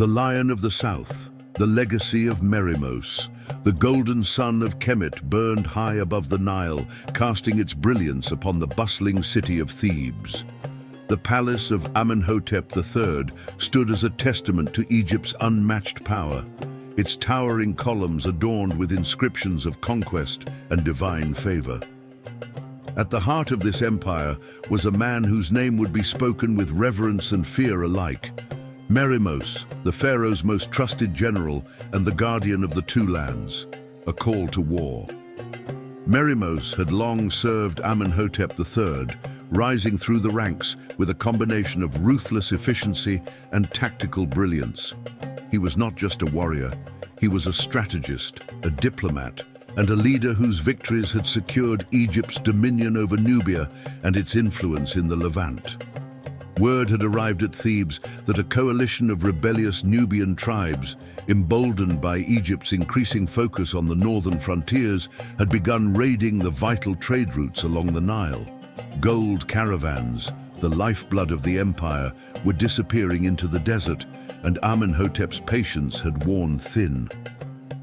The Lion of the South, the legacy of Merymose. The golden sun of Kemet burned high above the Nile, casting its brilliance upon the bustling city of Thebes. The palace of Amenhotep III stood as a testament to Egypt's unmatched power, its towering columns adorned with inscriptions of conquest and divine favor. At the heart of this empire was a man whose name would be spoken with reverence and fear alike: Merymose, the pharaoh's most trusted general and the guardian of the two lands. A call to war. Merymose had long served Amenhotep III, rising through the ranks with a combination of ruthless efficiency and tactical brilliance. He was not just a warrior, he was a strategist, a diplomat, and a leader whose victories had secured Egypt's dominion over Nubia and its influence in the Levant. Word had arrived at Thebes that a coalition of rebellious Nubian tribes, emboldened by Egypt's increasing focus on the northern frontiers, had begun raiding the vital trade routes along the Nile. Gold caravans, the lifeblood of the empire, were disappearing into the desert, and Amenhotep's patience had worn thin.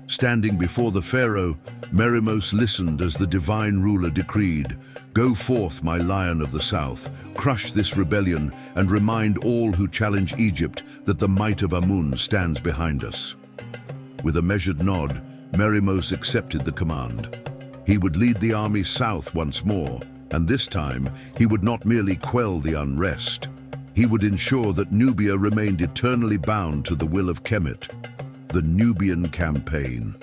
Standing before the pharaoh, Merymose listened as the divine ruler decreed, "Go forth, my Lion of the South, crush this rebellion and remind all who challenge Egypt that the might of Amun stands behind us." With a measured nod, Merymose accepted the command. He would lead the army south once more, and this time he would not merely quell the unrest. He would ensure that Nubia remained eternally bound to the will of Kemet. The Nubian Campaign.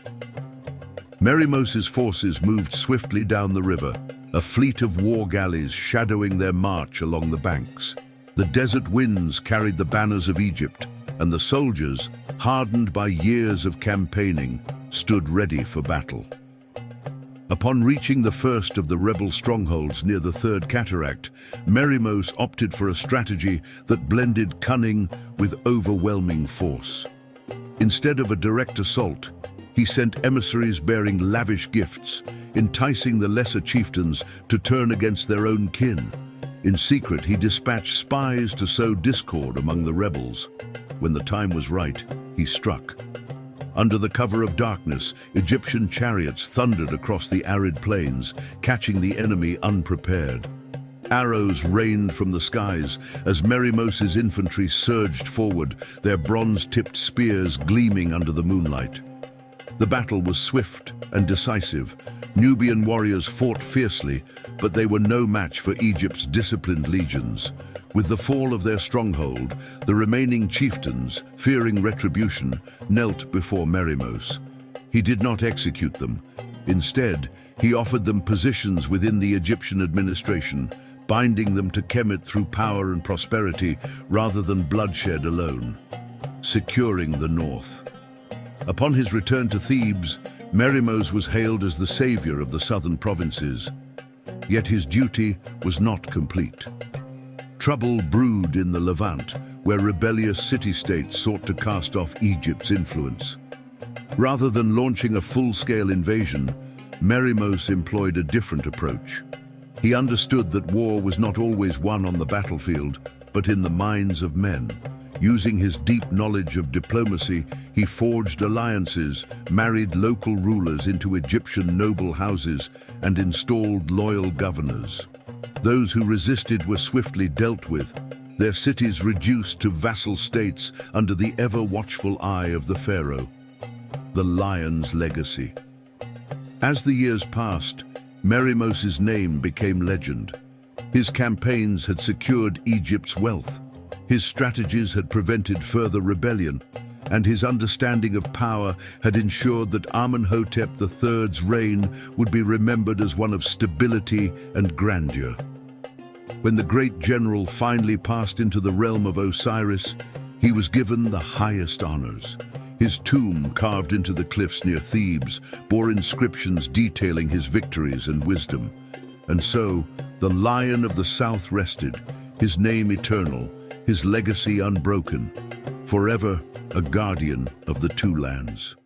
Merymose's forces moved swiftly down the river, a fleet of war galleys shadowing their march along the banks. The desert winds carried the banners of Egypt, and the soldiers, hardened by years of campaigning, stood ready for battle. Upon reaching the first of the rebel strongholds near the Third Cataract, Merymose opted for a strategy that blended cunning with overwhelming force. Instead of a direct assault, he sent emissaries bearing lavish gifts, enticing the lesser chieftains to turn against their own kin. In secret, he dispatched spies to sow discord among the rebels. When the time was right, he struck. Under the cover of darkness, Egyptian chariots thundered across the arid plains, catching the enemy unprepared. Arrows rained from the skies as Merymose's infantry surged forward, their bronze-tipped spears gleaming under the moonlight. The battle was swift and decisive. Nubian warriors fought fiercely, but they were no match for Egypt's disciplined legions. With the fall of their stronghold, the remaining chieftains, fearing retribution, knelt before Merymose. He did not execute them. Instead, he offered them positions within the Egyptian administration, binding them to Kemet through power and prosperity rather than bloodshed alone. Securing the north. Upon his return to Thebes, Merymose was hailed as the savior of the southern provinces. Yet his duty was not complete. Trouble brewed in the Levant, where rebellious city-states sought to cast off Egypt's influence. Rather than launching a full-scale invasion, Merymose employed a different approach. He understood that war was not always won on the battlefield, but in the minds of men. Using his deep knowledge of diplomacy, he forged alliances, married local rulers into Egyptian noble houses, and installed loyal governors. Those who resisted were swiftly dealt with, their cities reduced to vassal states under the ever-watchful eye of the pharaoh. The Lion's legacy. As the years passed, Merymose's name became legend. His campaigns had secured Egypt's wealth. His strategies had prevented further rebellion, and his understanding of power had ensured that Amenhotep III's reign would be remembered as one of stability and grandeur. When the great general finally passed into the realm of Osiris, he was given the highest honors. His tomb, carved into the cliffs near Thebes, bore inscriptions detailing his victories and wisdom. And so, the Lion of the South rested, his name eternal, his legacy unbroken, forever a guardian of the two lands.